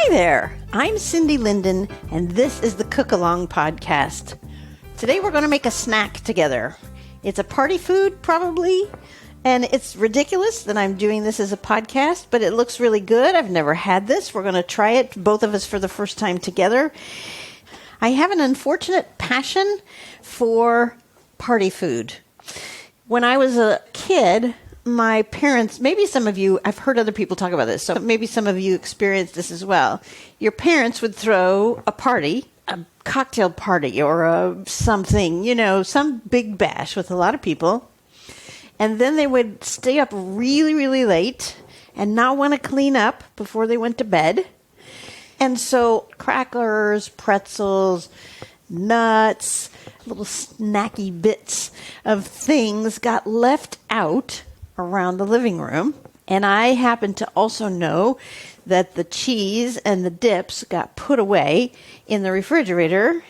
Hi there, I'm Cindy Linden, and this is the Cook Along podcast. Today we're going to make a snack together. It's a party food, probably, and it's ridiculous that I'm doing this as a podcast, but it looks really good. I've never had this. We're going to try it, both of us, for the first time together. I have an unfortunate passion for party food. When I was a kid, my parents, maybe some of you, I've heard other people talk about this, so maybe some of you experienced this as well. Your parents would throw a party, a cocktail party or something, some big bash with a lot of people. And then they would stay up really, really late and not want to clean up before they went to bed. And so crackers, pretzels, nuts, little snacky bits of things got left out around the living room. And I happen to also know that the cheese and the dips got put away in the refrigerator.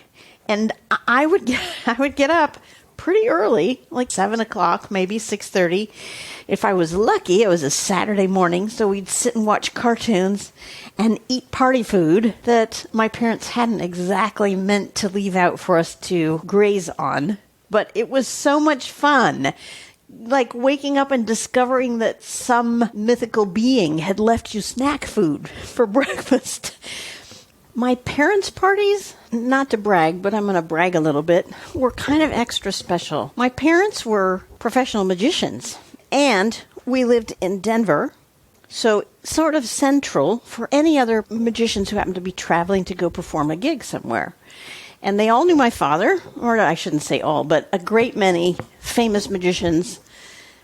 And I would get up pretty early, like 7 o'clock, maybe 6:30. If I was lucky, it was a Saturday morning, so we'd sit and watch cartoons and eat party food that my parents hadn't exactly meant to leave out for us to graze on. But it was so much fun. Like waking up and discovering that some mythical being had left you snack food for breakfast. My parents' parties, not to brag, but I'm going to brag a little bit, were kind of extra special. My parents were professional magicians, and we lived in Denver, so sort of central for any other magicians who happened to be traveling to go perform a gig somewhere. And they all knew my father, or I shouldn't say all, but a great many famous magicians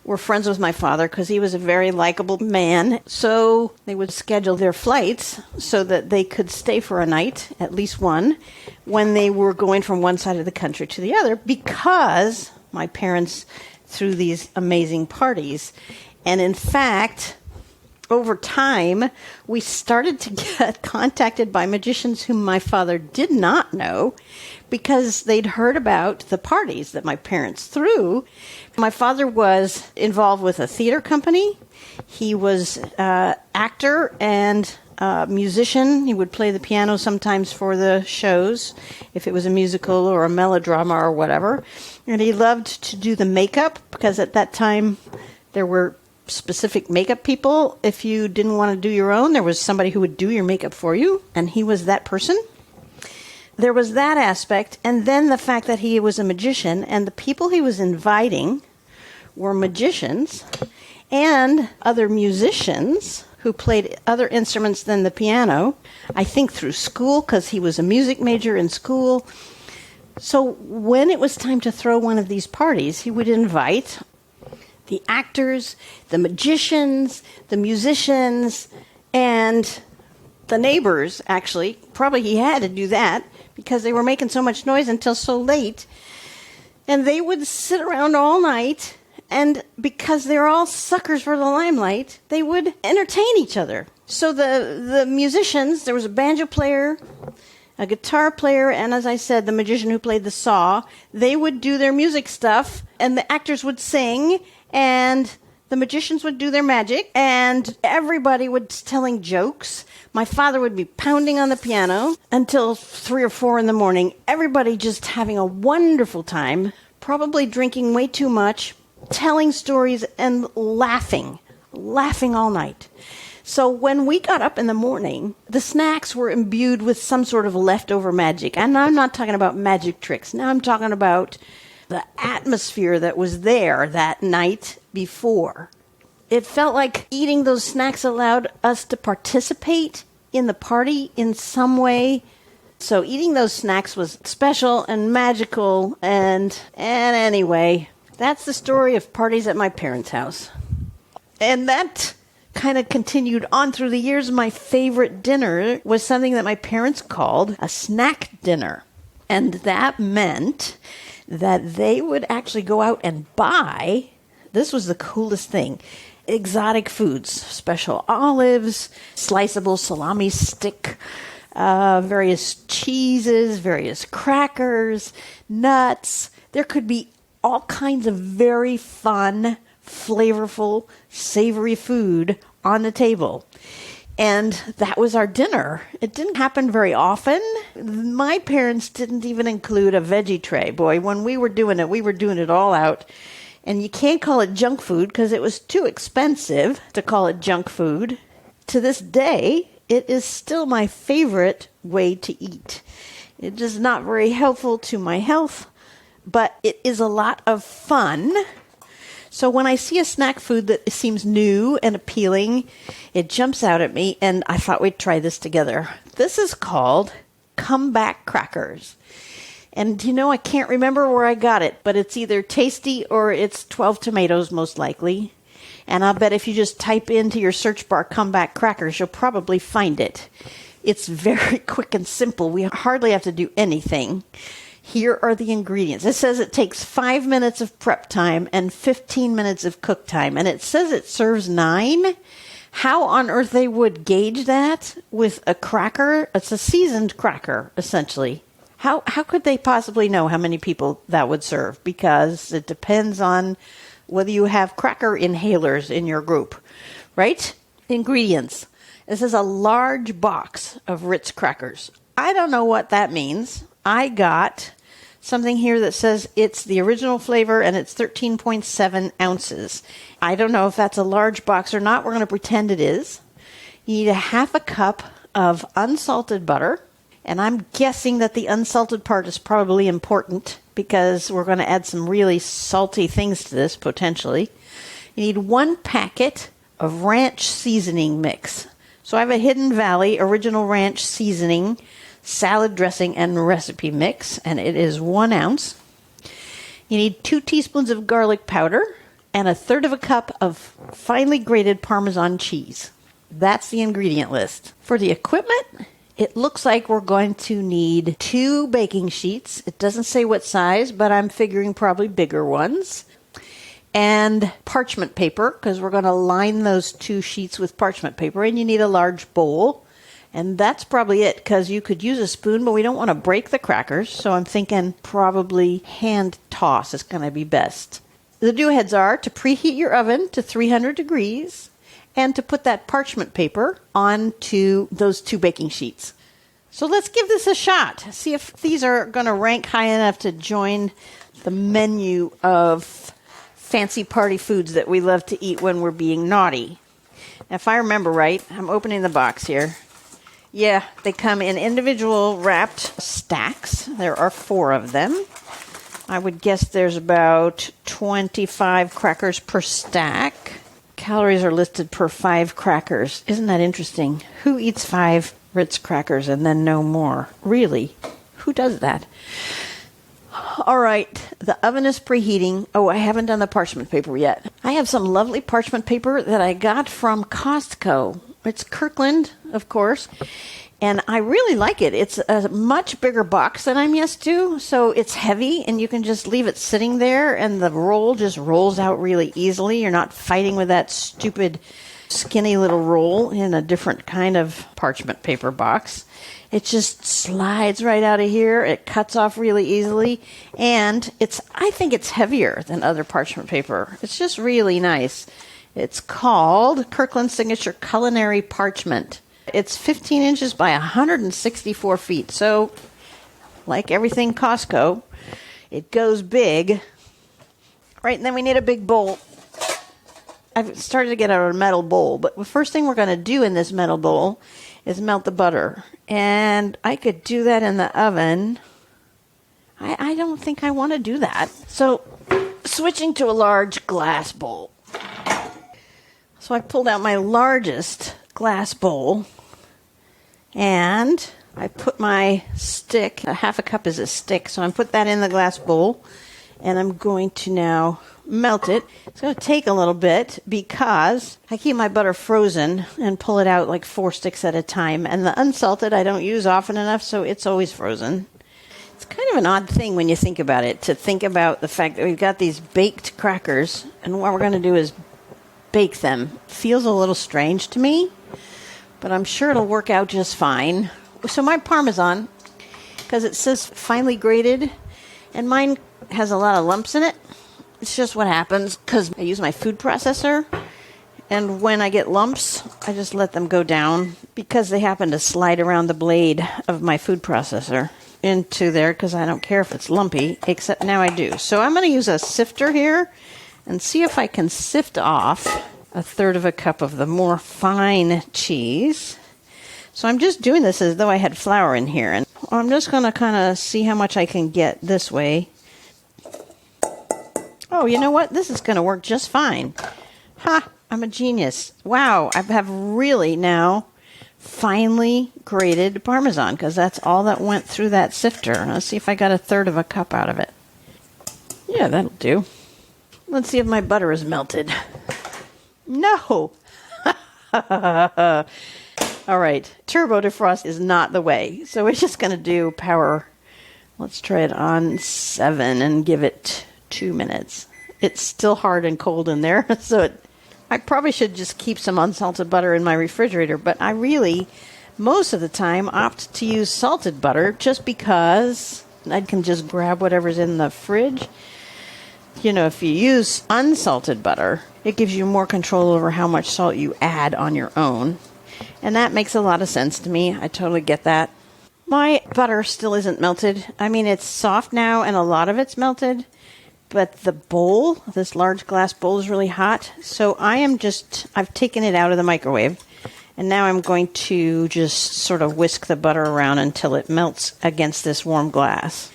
were friends with my father because he was a very likable man. So they would schedule their flights so that they could stay for a night, at least one, when they were going from one side of the country to the other, because my parents threw these amazing parties. And in fact, over time, we started to get contacted by magicians whom my father did not know because they'd heard about the parties that my parents threw. My father was involved with a theater company. He was an actor and a musician. He would play the piano sometimes for the shows, if it was a musical or a melodrama or whatever. And he loved to do the makeup because at that time there were specific makeup people. If you didn't want to do your own, there was somebody who would do your makeup for you, and he was that person. There was that aspect, and then the fact that he was a magician, and the people he was inviting were magicians and other musicians who played other instruments than the piano, I think through school, because he was a music major in school. So when it was time to throw one of these parties, he would invite the actors, the magicians, the musicians, and the neighbors, actually. Probably he had to do that because they were making so much noise until so late. And they would sit around all night, and because they're all suckers for the limelight, they would entertain each other. So the musicians, there was a banjo player, a guitar player, and as I said, the magician who played the saw, they would do their music stuff, and the actors would sing, and the magicians would do their magic, and everybody was telling jokes. My father would be pounding on the piano until 3 or 4 in the morning, everybody just having a wonderful time, probably drinking way too much, telling stories, and laughing all night. So when we got up in the morning, the snacks were imbued with some sort of leftover magic. And I'm not talking about magic tricks. Now I'm talking about the atmosphere that was there that night before. It felt like eating those snacks allowed us to participate in the party in some way. So eating those snacks was special and magical. And anyway, that's the story of parties at my parents' house. And that kind of continued on through the years. My favorite dinner was something that my parents called a snack dinner. And that meant that they would actually go out and buy, this was the coolest thing, exotic foods, special olives, sliceable salami stick, various cheeses, various crackers, nuts. There could be all kinds of very fun, flavorful, savory food on the table. And that was our dinner. It didn't happen very often. My parents didn't even include a veggie tray. Boy, when we were doing it all out. And you can't call it junk food because it was too expensive to call it junk food. To this day, it is still my favorite way to eat. It is not very helpful to my health, but it is a lot of fun. So when I see a snack food that seems new and appealing, it jumps out at me, and I thought we'd try this together. This is called comeback crackers. And I can't remember where I got it, but it's either tasty or it's 12 tomatoes most likely. And I'll bet if you just type into your search bar comeback crackers, you'll probably find it. It's very quick and simple. We hardly have to do anything. Here are the ingredients. It says it takes 5 minutes of prep time and 15 minutes of cook time. And it says it serves 9. How on earth they would gauge that with a cracker? It's a seasoned cracker, essentially. How could they possibly know how many people that would serve? Because it depends on whether you have cracker inhalers in your group, right? Ingredients. This is a large box of Ritz crackers. I don't know what that means. I got something here that says it's the original flavor and it's 13.7 ounces. I don't know if that's a large box or not. We're going to pretend it is. You need a half a cup of unsalted butter. And I'm guessing that the unsalted part is probably important because we're going to add some really salty things to this, potentially. You need 1 packet of ranch seasoning mix. So I have a Hidden Valley Original Ranch Seasoning, salad dressing, and recipe mix, and it is 1 ounce. You need 2 teaspoons of garlic powder and 1/3 cup of finely grated Parmesan cheese. That's the ingredient list. For the equipment, it looks like we're going to need 2 baking sheets. It doesn't say what size, but I'm figuring probably bigger ones. And parchment paper, because we're going to line those 2 sheets with parchment paper. And you need a large bowl. And that's probably it, because you could use a spoon, but we don't want to break the crackers. So I'm thinking probably hand toss is going to be best. The do heads are to preheat your oven to 300 degrees. And to put that parchment paper onto those 2 baking sheets. So let's give this a shot. See if these are going to rank high enough to join the menu of fancy party foods that we love to eat when we're being naughty. Now, if I remember right, I'm opening the box here. Yeah, they come in individual wrapped stacks. There are 4 of them. I would guess there's about 25 crackers per stack. Calories are listed per 5 crackers. Isn't that interesting? Who eats 5 Ritz crackers and then no more? Really? Who does that? All right, the oven is preheating. Oh, I haven't done the parchment paper yet. I have some lovely parchment paper that I got from Costco. It's Kirkland, of course, and I really like it. It's a much bigger box than I'm used to, so it's heavy, and you can just leave it sitting there, and the roll just rolls out really easily. You're not fighting with that stupid, skinny little roll in a different kind of parchment paper box. It just slides right out of here. It cuts off really easily, and I think it's heavier than other parchment paper. It's just really nice. It's called Kirkland Signature Culinary Parchment. It's 15 inches by 164 feet. So, like everything Costco, it goes big. Right, and then we need a big bowl. I've started to get out a metal bowl, but the first thing we're going to do in this metal bowl is melt the butter. And I could do that in the oven. I don't think I want to do that. So, switching to a large glass bowl. So I pulled out my largest glass bowl, and I put my stick, a half a cup is a stick, so I put that in the glass bowl, and I'm going to now melt it. It's going to take a little bit because I keep my butter frozen and pull it out like 4 sticks at a time, and the unsalted I don't use often enough, so it's always frozen. It's kind of an odd thing when you think about it, to think about the fact that we've got these baked crackers, and what we're going to do is bake them. Feels a little strange to me, but I'm sure it'll work out just fine. So my Parmesan, because it says finely grated, and mine has a lot of lumps in it. It's just what happens because I use my food processor, And when I get lumps, I just let them go down because they happen to slide around the blade of my food processor into there because I don't care if it's lumpy, except now I do. So I'm going to use a sifter here and see if I can sift off 1/3 cup of the more fine cheese. So I'm just doing this as though I had flour in here. And I'm just going to kind of see how much I can get this way. Oh, you know what? This is going to work just fine. Ha! I'm a genius. Wow, I have really now finely grated Parmesan because that's all that went through that sifter. Let's see if I got 1/3 cup out of it. Yeah, that'll do. Let's see if my butter is melted. No! All right, turbo defrost is not the way. So we're just going to do power. Let's try it on 7 and give it 2 minutes. It's still hard and cold in there, so I probably should just keep some unsalted butter in my refrigerator, but I really, most of the time, opt to use salted butter just because I can just grab whatever's in the fridge. You know, if you use unsalted butter, it gives you more control over how much salt you add on your own. And that makes a lot of sense to me. I totally get that. My butter still isn't melted. I mean, it's soft now and a lot of it's melted. But the bowl, this large glass bowl, is really hot. So I've taken it out of the microwave. And now I'm going to just sort of whisk the butter around until it melts against this warm glass.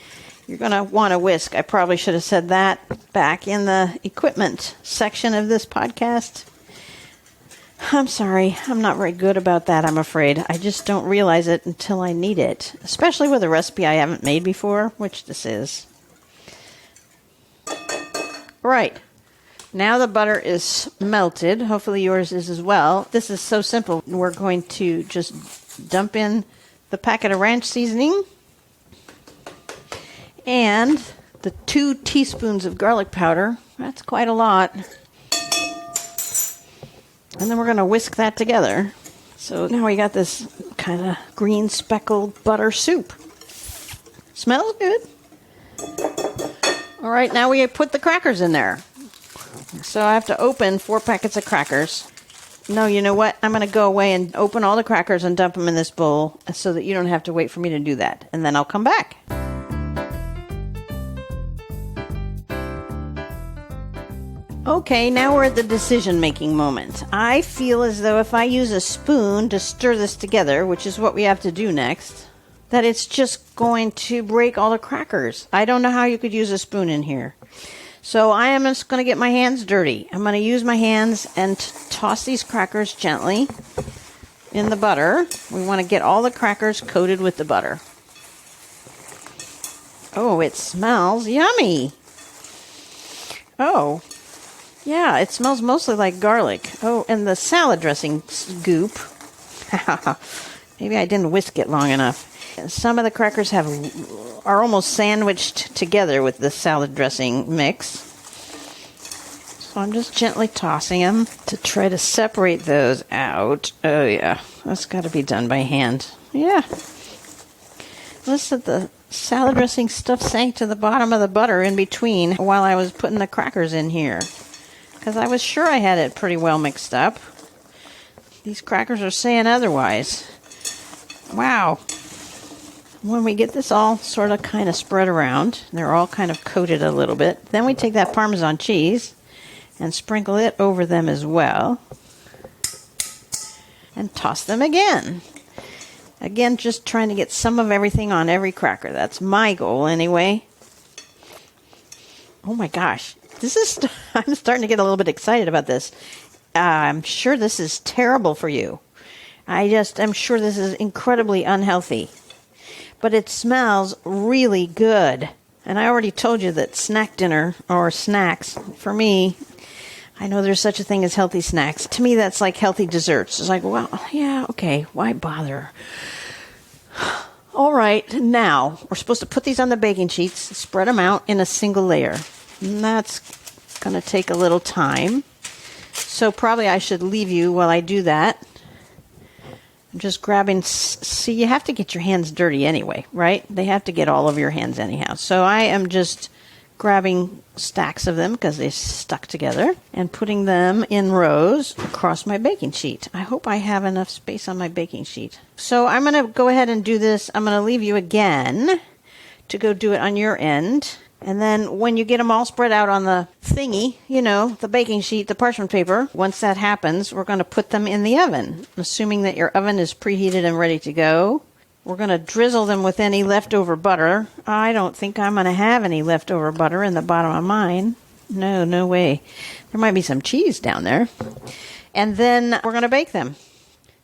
You're going to want to whisk. I probably should have said that back in the equipment section of this podcast. I'm sorry. I'm not very good about that, I'm afraid. I just don't realize it until I need it. Especially with a recipe I haven't made before, which this is. Right. Now the butter is melted. Hopefully yours is as well. This is so simple. We're going to just dump in the packet of ranch seasoning and the 2 teaspoons of garlic powder. That's quite a lot. And then we're going to whisk that together. So now we got this kind of green speckled butter soup. Smells good. All right, now we put the crackers in there. So I have to open 4 packets of crackers. No, you know what? I'm going to go away and open all the crackers and dump them in this bowl so that you don't have to wait for me to do that. And then I'll come back. Okay, now we're at the decision-making moment. I feel as though if I use a spoon to stir this together, which is what we have to do next, that it's just going to break all the crackers. I don't know how you could use a spoon in here. So I am just going to get my hands dirty. I'm going to use my hands and toss these crackers gently in the butter. We want to get all the crackers coated with the butter. Oh, it smells yummy. Oh, yeah, it smells mostly like garlic. Oh, and the salad dressing goop. Maybe I didn't whisk it long enough. Some of the crackers are almost sandwiched together with the salad dressing mix. So I'm just gently tossing them to try to separate those out. Oh yeah, that's got to be done by hand. Yeah. Listen, the salad dressing stuff sank to the bottom of the butter in between while I was putting the crackers in here. Because I was sure I had it pretty well mixed up. These crackers are saying otherwise. Wow. When we get this all sort of kind of spread around, they're all kind of coated a little bit, then we take that Parmesan cheese and sprinkle it over them as well. And toss them again. Again, just trying to get some of everything on every cracker. That's my goal anyway. Oh my gosh. I'm starting to get a little bit excited about this. I'm sure this is terrible for you. I'm sure this is incredibly unhealthy. But it smells really good. And I already told you that snack dinner or snacks, for me, I know there's such a thing as healthy snacks. To me, that's like healthy desserts. It's like, well, yeah, okay, why bother? All right, now we're supposed to put these on the baking sheets, spread them out in a single layer. And that's going to take a little time. So probably I should leave you while I do that. I'm just grabbing, see, you have to get your hands dirty anyway, right? They have to get all of your hands anyhow. So I am just grabbing stacks of them because they stuck together and putting them in rows across my baking sheet. I hope I have enough space on my baking sheet. So I'm going to go ahead and do this. I'm going to leave you again to go do it on your end. And then when you get them all spread out on the thingy, the baking sheet, the parchment paper, once that happens, we're going to put them in the oven, assuming that your oven is preheated and ready to go. We're going to drizzle them with any leftover butter. I don't think I'm going to have any leftover butter in the bottom of mine. No way. There might be some cheese down there. And then we're going to bake them.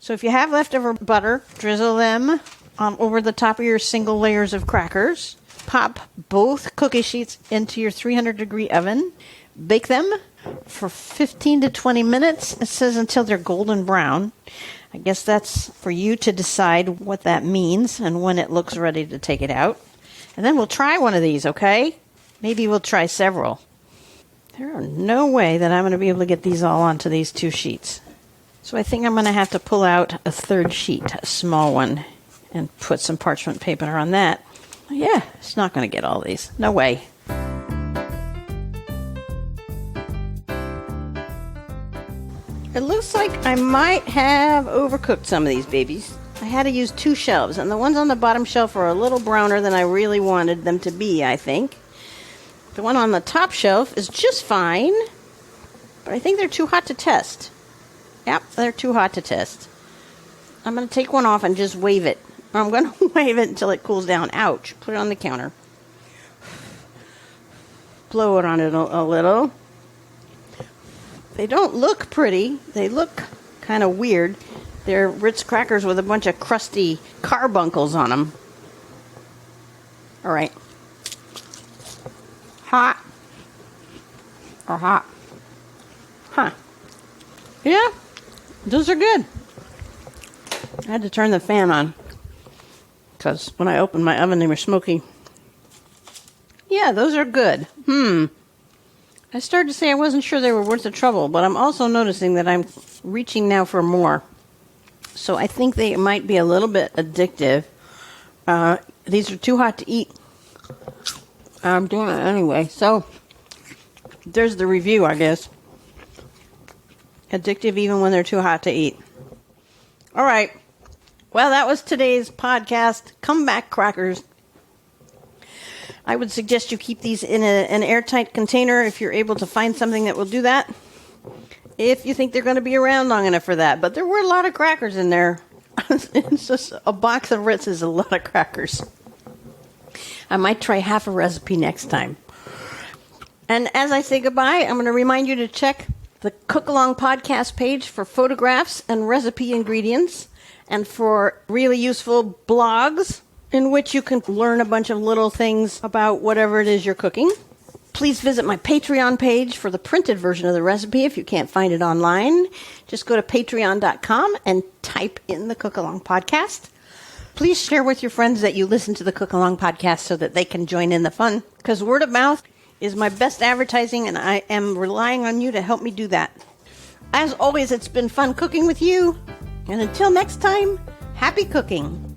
So if you have leftover butter, drizzle them over the top of your single layers of crackers. Pop both cookie sheets into your 300-degree oven. Bake them for 15 to 20 minutes. It says until they're golden brown. I guess that's for you to decide what that means and when it looks ready to take it out. And then we'll try one of these, okay? Maybe we'll try several. There are no way that I'm going to be able to get these all onto these 2 sheets. So I think I'm going to have to pull out a 3rd sheet, a small one, and put some parchment paper on that. Yeah, it's not going to get all these. No way. It looks like I might have overcooked some of these babies. I had to use 2 shelves, and the ones on the bottom shelf are a little browner than I really wanted them to be, I think. The one on the top shelf is just fine, but I think they're too hot to test. Yep, they're too hot to test. I'm going to take one off and just wave it. I'm going to wave it until it cools down. Ouch. Put it on the counter. Blow it on it a little. They don't look pretty. They look kind of weird. They're Ritz crackers with a bunch of crusty carbuncles on them. All right. Hot. Or hot. Huh. Yeah. Those are good. I had to turn the fan on because when I opened my oven, they were smoky. Yeah, those are good. I started to say I wasn't sure they were worth the trouble, but I'm also noticing that I'm reaching now for more. So I think they might be a little bit addictive. These are too hot to eat. I'm doing it anyway. So there's the review, I guess. Addictive even when they're too hot to eat. All right. Well, that was today's podcast. Comeback crackers. I would suggest you keep these in an airtight container if you're able to find something that will do that. If you think they're going to be around long enough for that. But there were a lot of crackers in there. It's just a box of Ritz is a lot of crackers. I might try half a recipe next time. And as I say goodbye, I'm going to remind you to check the Cook Along podcast page for photographs and recipe ingredients and for really useful blogs in which you can learn a bunch of little things about whatever it is you're cooking. Please visit my Patreon page for the printed version of the recipe if you can't find it online. Just go to patreon.com and type in the Cook Along podcast. Please share with your friends that you listen to the Cook Along podcast so that they can join in the fun, because word of mouth is my best advertising, and I am relying on you to help me do that. As always, it's been fun cooking with you, and until next time, happy cooking.